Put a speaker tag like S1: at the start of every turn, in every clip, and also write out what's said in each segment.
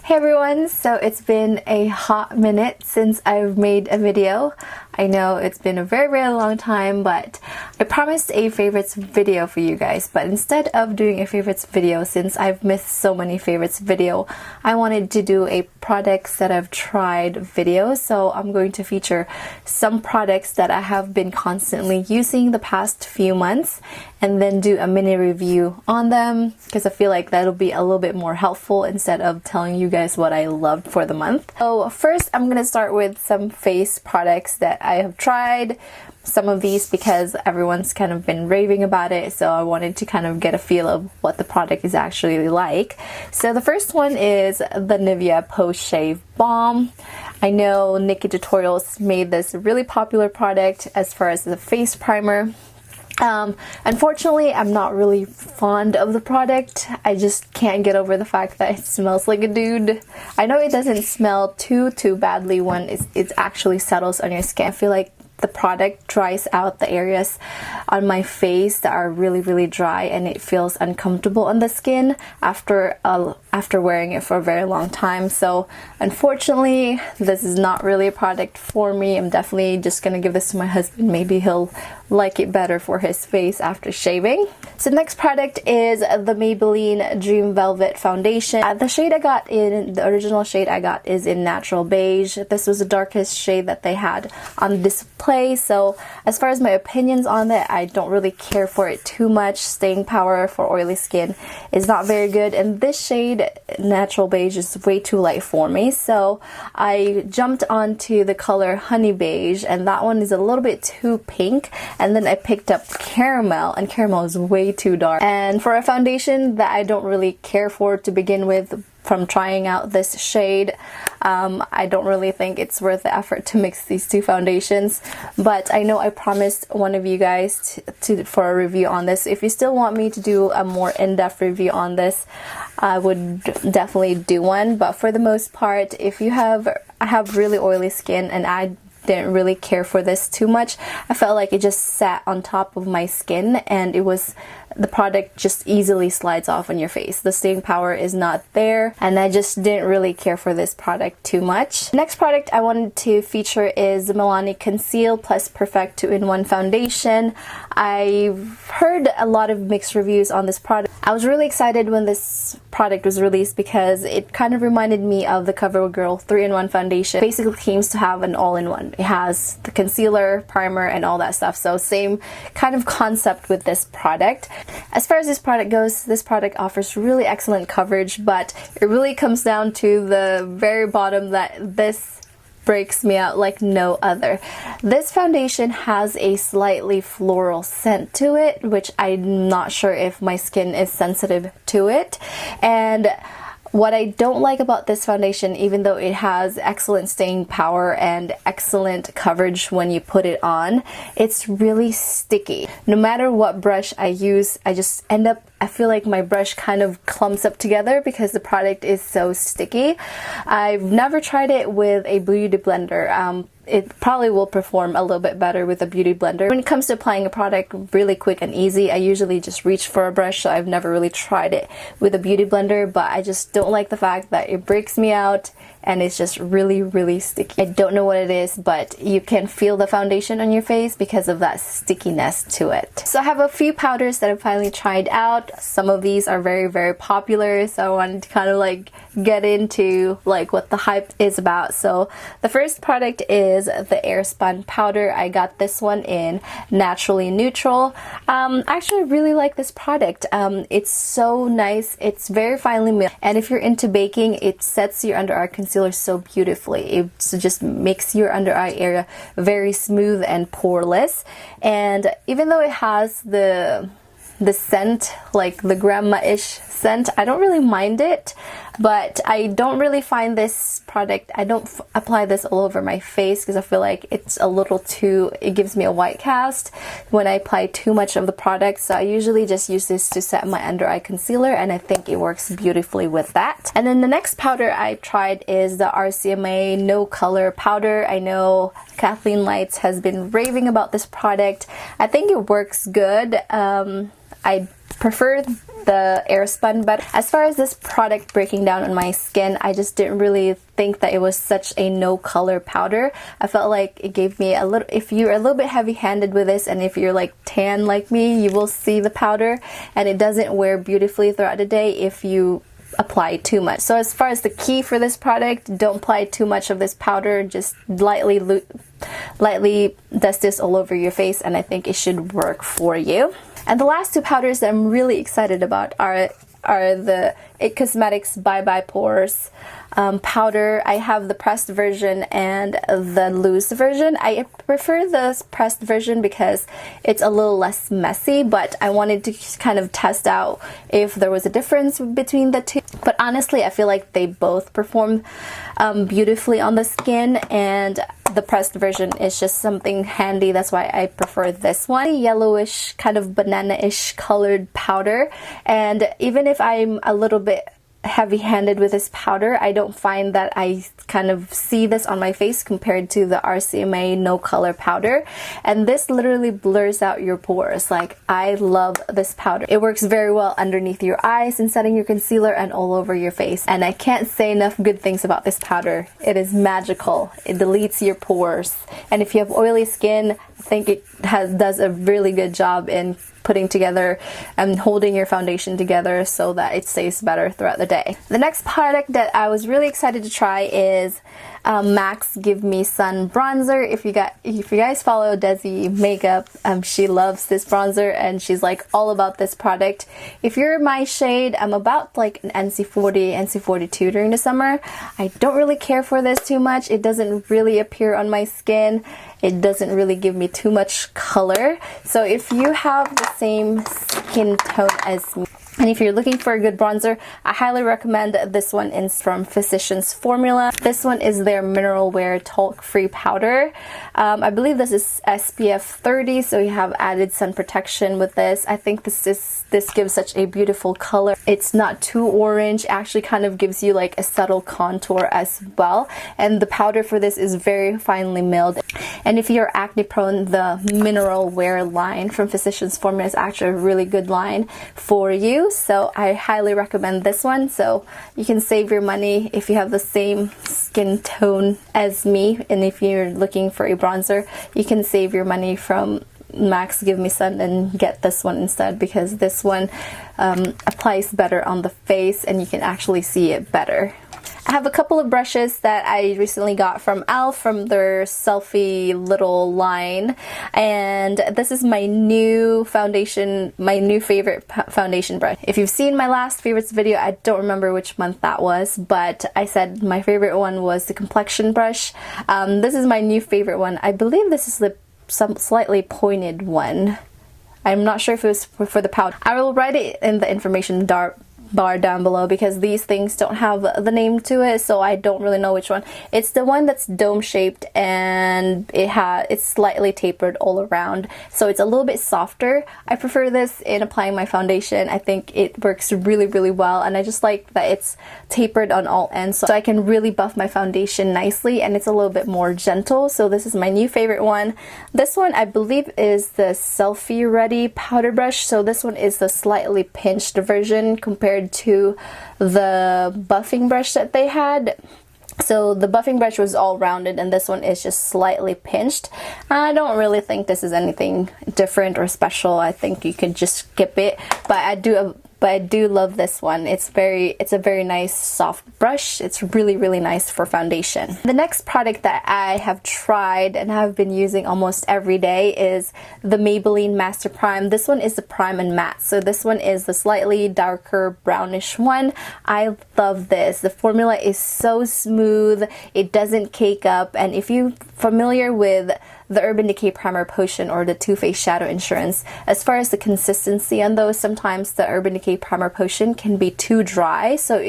S1: Hey everyone, so it's been a hot minute since I've made a video. I know it's been a very long time, but I promised a favorites video for you guys. But instead of doing a favorites video, since I've missed so many favorites video, I wanted to do a products that I've tried video. So I'm going to feature some products that I have been constantly using the past few months and then do a mini review on them because I feel like that'll be a little bit more helpful instead of telling you guys what I loved for the month. So first I'm gonna start with some face products that I have tried. Some of these because everyone's kind of been raving about it, so I wanted to kind of get a feel of what the product is actually like. So the first one is the Nivea Post Shave Balm. I know Nikki Tutorials made this really popular product as far as the face primer. Unfortunately, I'm not really fond of the product. I just can't get over the fact that it smells like a dude. I know it doesn't smell too badly when it actually settles on your skin. I feel like the product dries out the areas on my face that are really dry, and it feels uncomfortable on the skin after wearing it for a very long time. So unfortunately, this is not really a product for me. I'm definitely just gonna give this to my husband. Maybe he'll like it better for his face after shaving. So next product is the Maybelline Dream Velvet Foundation. The shade I got the original shade I got is in Natural Beige. This was the darkest shade that they had on display. So as far as my opinions on it, I don't really care for it too much. Staying power for oily skin is not very good, and this shade, Natural Beige, is way too light for me. So I jumped onto the color Honey Beige, and that one is a little bit too pink. And then I picked up Caramel, and Caramel is way too dark. And for a foundation that I don't really care for to begin with, from trying out this shade, I don't really think it's worth the effort to mix these two foundations. But I know I promised one of you guys for a review on this. If you still want me to do a more in-depth review on this, I would definitely do one. But for the most part, if you I have really oily skin and I didn't really care for this too much. I felt like it just sat on top of my skin, and the product just easily slides off on your face. The staying power is not there, and I just didn't really care for this product too much. Next product I wanted to feature is the Milani Conceal Perfect 2-in-1 Foundation. I've heard a lot of mixed reviews on this product. I was really excited when this product was released because it kind of reminded me of the CoverGirl 3-in-1 foundation. Basically claims to have an all-in-one. It has the concealer, primer, and all that stuff. So same kind of concept with this product. As far as this product goes, this product offers really excellent coverage, but it really comes down to the very bottom that this breaks me out like no other. This foundation has a slightly floral scent to it, which I'm not sure if my skin is sensitive to it. And what I don't like about this foundation, even though it has excellent staying power and excellent coverage when you put it on, it's really sticky. No matter what brush I use, I feel like my brush kind of clumps up together because the product is so sticky. I've never tried it with a beauty blender. It probably will perform a little bit better with a beauty blender. When it comes to applying a product really quick and easy, I usually just reach for a brush, so I've never really tried it with a beauty blender, but I just don't like the fact that it breaks me out and it's just really sticky. I don't know what it is, but you can feel the foundation on your face because of that stickiness to it. So I have a few powders that I've finally tried out. Some of these are very popular, so I wanted to kind of like get into like what the hype is about. So the first product is the Airspun powder. I got this one in Naturally Neutral. I actually really like this product. It's so nice. It's very finely milled, and if you're into baking, it sets your under eye concealer so beautifully. It just makes your under eye area very smooth and poreless. And even though it has the scent, like the grandma-ish scent, I don't really mind it. But I don't really find this product, I don't apply this all over my face because I feel like it's a little too, it gives me a white cast when I apply too much of the product. So I usually just use this to set my under eye concealer, and I think it works beautifully with that. And then the next powder I tried is the RCMA No Color powder. I know Kathleen Lights has been raving about this product. I think it works good. I prefer the Airspun better. As far as this product breaking down on my skin, I just didn't really think that it was such a no color powder. I felt like it gave me a little, if you're a little bit heavy handed with this and if you're like tan like me, you will see the powder, and it doesn't wear beautifully throughout the day if you apply too much. So as far as the key for this product, don't apply too much of this powder, just lightly dust this all over your face, and I think it should work for you. And the last two powders that I'm really excited about are the It Cosmetics Bye Bye Pores powder. I have the pressed version and the loose version. I prefer the pressed version because it's a little less messy, but I wanted to kind of test out if there was a difference between the two. But honestly, I feel like they both perform beautifully on the skin, and the pressed version is just something handy. That's why I prefer this one. Yellowish, kind of banana-ish colored powder, and even if I'm a little bit heavy-handed with this powder, I don't find that I kind of see this on my face compared to the RCMA No Color powder, and this literally blurs out your pores. Like, I love this powder. It works very well underneath your eyes and setting your concealer and all over your face, and I can't say enough good things about this powder. It is magical. It deletes your pores, and if you have oily skin, I think it does a really good job in putting together and holding your foundation together so that it stays better throughout the day. The next product that I was really excited to try is MAC's Give Me Sun bronzer. If you guys follow Desi Makeup, she loves this bronzer and she's like all about this product. If you're my shade, I'm about like an NC40, NC42 during the summer. I don't really care for this too much. It doesn't really appear on my skin. It doesn't really give me too much color. So if you have the same skin tone as me, and if you're looking for a good bronzer, I highly recommend this one. It's from Physicians Formula. This one is their Mineral Wear Talc-Free Powder. I believe this is SPF 30, so you have added sun protection with this. I think this gives such a beautiful color. It's not too orange, actually kind of gives you like a subtle contour as well. And the powder for this is very finely milled. And if you're acne prone, the Mineral Wear line from Physicians Formula is actually a really good line for you. So I highly recommend this one, so you can save your money if you have the same skin tone as me, and if you're looking for a bronzer, you can save your money from MAC's Give Me Sun and get this one instead, because this one applies better on the face and you can actually see it better. I have a couple of brushes that I recently got from e.l.f. from their Selfie little line, and this is my new foundation, my new favorite foundation brush. If you've seen my last favorites video, I don't remember which month that was, but I said my favorite one was the complexion brush. This is my new favorite one. I believe this is the slightly pointed one. I'm not sure if it was for the powder. I will write it in the information bar down below because these things don't have the name to it, so I don't really know which one. It's the one that's dome shaped and it's slightly tapered all around, so it's a little bit softer. I prefer this in applying my foundation. I think it works really well, and I just like that it's tapered on all ends, so I can really buff my foundation nicely, and it's a little bit more gentle. So this is my new favorite one. This one I believe is the Selfie Ready powder brush, so this one is the slightly pinched version compared to the buffing brush that they had. So the buffing brush was all rounded and this one is just slightly pinched. I don't really think this is anything different or special. I think you could just skip it, but I do love this one. It's a very nice soft brush. It's really nice for foundation. The next product that I have tried and have been using almost every day is the Maybelline Master Prime. This one is the Prime and Matte. So this one is the slightly darker brownish one. I love this. The formula is so smooth. It doesn't cake up, and if you're familiar with the Urban Decay Primer Potion or the Too Faced Shadow Insurance, as far as the consistency on those, sometimes the Urban Decay Primer Potion can be too dry, so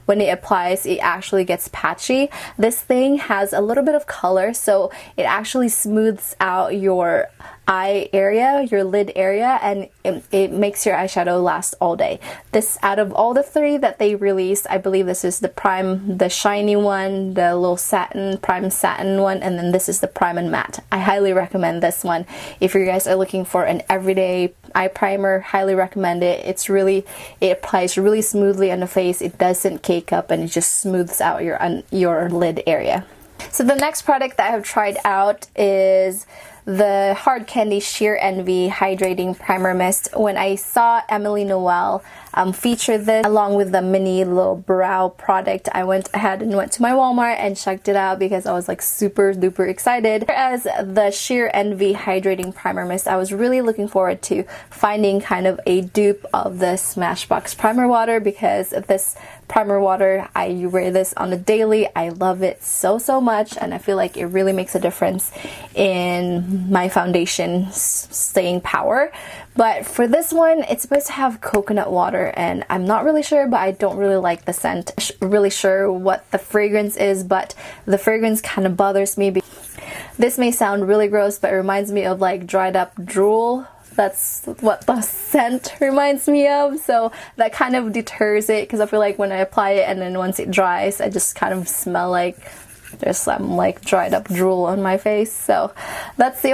S1: when it applies it actually gets patchy. This thing has a little bit of color, so it actually smooths out your eye area, your lid area, and it makes your eyeshadow last all day. This, out of all the three that they released, I believe this is the prime, the shiny one, the little satin, prime satin one, and then this is the prime and matte. I highly recommend this one. If you guys are looking for an everyday eye primer, highly recommend it. It applies really smoothly on the face. It doesn't cake up, and it just smooths out your lid area. So the next product that I have tried out is the Hard Candy Sheer Envy Hydrating Primer Mist. When I saw Emily Noel feature this along with the mini little brow product, I went ahead and went to my Walmart and checked it out because I was like super duper excited. Whereas the Sheer Envy Hydrating Primer Mist, I was really looking forward to finding kind of a dupe of the Smashbox Primer Water, because this primer water, I wear this on the daily. I love it so much, and I feel like it really makes a difference in my foundation staying power. But for this one, it's supposed to have coconut water, and I'm not really sure, but I don't really like the scent. Really sure what the fragrance is, but the fragrance kind of bothers me. This may sound really gross, but it reminds me of like dried up drool. That's what the scent reminds me of, so that kind of deters it, because I feel like when I apply it and then once it dries, I just kind of smell like there's some like dried up drool on my face. So that's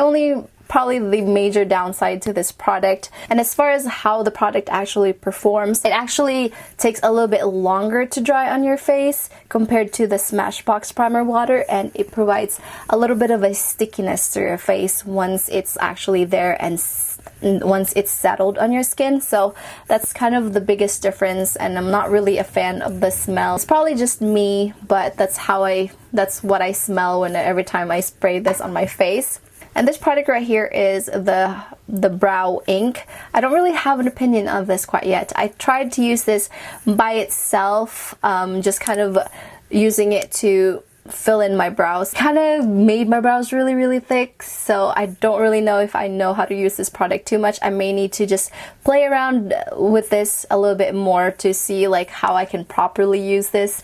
S1: probably the major downside to this product. And as far as how the product actually performs, it actually takes a little bit longer to dry on your face compared to the Smashbox Primer Water, and it provides a little bit of a stickiness to your face once it's actually there and once it's settled on your skin. So that's kind of the biggest difference, and I'm not really a fan of the smell. It's probably just me, but that's what I smell every time I spray this on my face. And this product right here is the brow ink. I don't really have an opinion on this quite yet. I tried to use this by itself, just kind of using it to fill in my brows. Kind of made my brows really thick, so I don't really know if I know how to use this product too much. I may need to just play around with this a little bit more to see like how I can properly use this,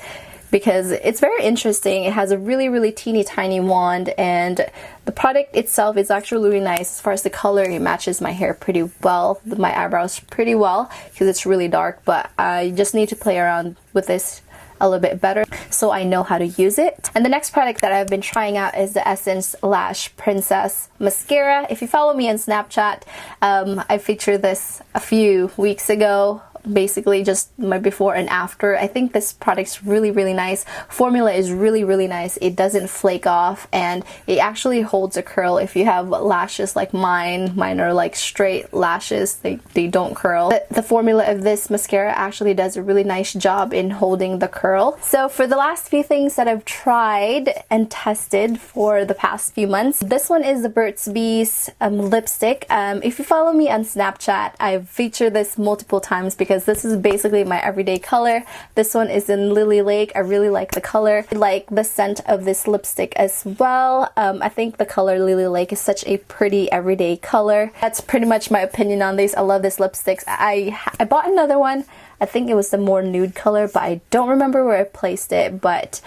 S1: because it's very interesting. It has a really teeny tiny wand, and the product itself is actually really nice. As far as the color, it matches my hair pretty well, my eyebrows pretty well, because it's really dark, but I just need to play around with this a little bit better so I know how to use it. And the next product that I've been trying out is the Essence Lash Princess Mascara. If you follow me on Snapchat, I featured this a few weeks ago. Basically just my before and after. I think this product's really nice. Formula is really nice. It doesn't flake off, and it actually holds a curl. If you have lashes like mine are like straight lashes, they don't curl. The formula of this mascara actually does a really nice job in holding the curl. So for the last few things that I've tried and tested for the past few months, this one is the Burt's Bees lipstick. If you follow me on Snapchat, I've featured this multiple times because this is basically my everyday color. This one is in Lily Lake. I really like the color. I like the scent of this lipstick as well. I think the color Lily Lake is such a pretty everyday color. That's pretty much my opinion on these. I love this lipstick. I bought another one. I think it was the more nude color, but I don't remember where I placed it. But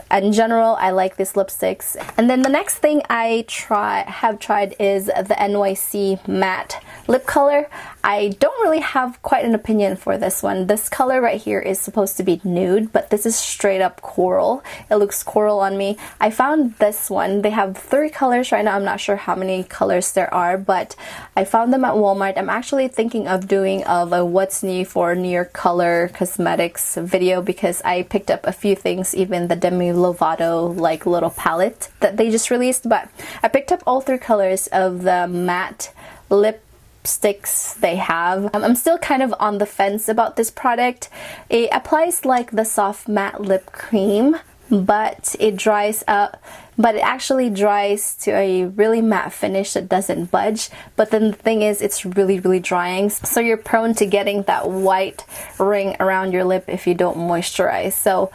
S1: in general, I like these lipsticks. And then the next thing I have tried is the NYC Matte Lip Color. I don't really have quite an opinion for this one. This color right here is supposed to be nude, but this is straight up coral. It looks coral on me. I found this one. They have 3 colors right now. I'm not sure how many colors there are, but I found them at Walmart. I'm actually thinking of doing a what's new for New York Color Cosmetics video, because I picked up a few things, even the Demi Lovato like little palette that they just released. But I picked up all 3 colors of the matte lipsticks they have. I'm still kind of on the fence about this product. It applies like the soft matte lip cream, but it dries up, but it actually dries to a really matte finish that doesn't budge. But then the thing is, it's really drying, so you're prone to getting that white ring around your lip if you don't moisturize. So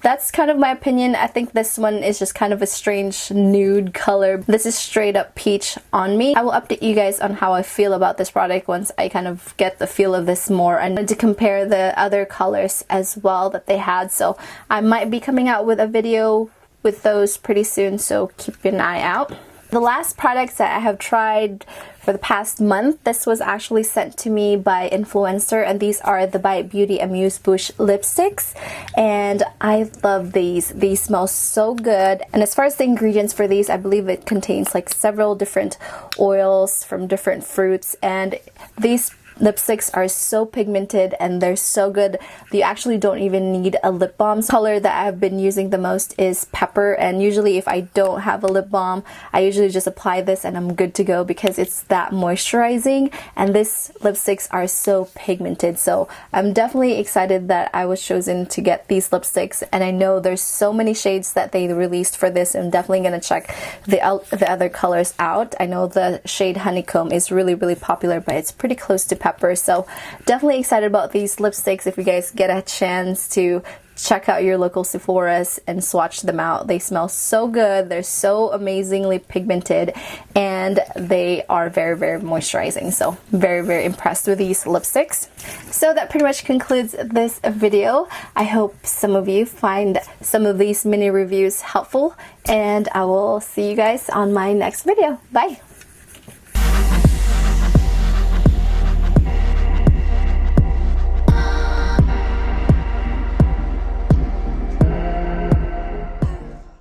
S1: that's kind of my opinion. I think this one is just kind of a strange nude color. This is straight up peach on me. I will update you guys on how I feel about this product once I kind of get the feel of this more, and to compare the other colors as well that they had. So I might be coming out with a video with those pretty soon, so keep an eye out. The last products that I have tried for the past month, this was actually sent to me by influencer, and these are the Bite Beauty Amuse Bouche lipsticks, and I love these. These smell so good. And as far as the ingredients for these, I believe it contains like several different oils from different fruits, and these lipsticks are so pigmented and they're so good. You actually don't even need a lip balm. The color that I've been using the most is pepper, and usually if I don't have a lip balm, I usually just apply this and I'm good to go because it's that moisturizing, and these lipsticks are so pigmented. So I'm definitely excited that I was chosen to get these lipsticks, and I know there's so many shades that they released for this. I'm definitely gonna check the other colors out. I know the shade Honeycomb is really popular, but it's pretty close to pepper. So definitely excited about these lipsticks. If you guys get a chance to check out your local Sephora's and swatch them out, they smell so good. They're so amazingly pigmented, and they are very moisturizing. So very impressed with these lipsticks. So that pretty much concludes this video. I hope some of you find some of these mini reviews helpful, and I will see you guys on my next video. Bye.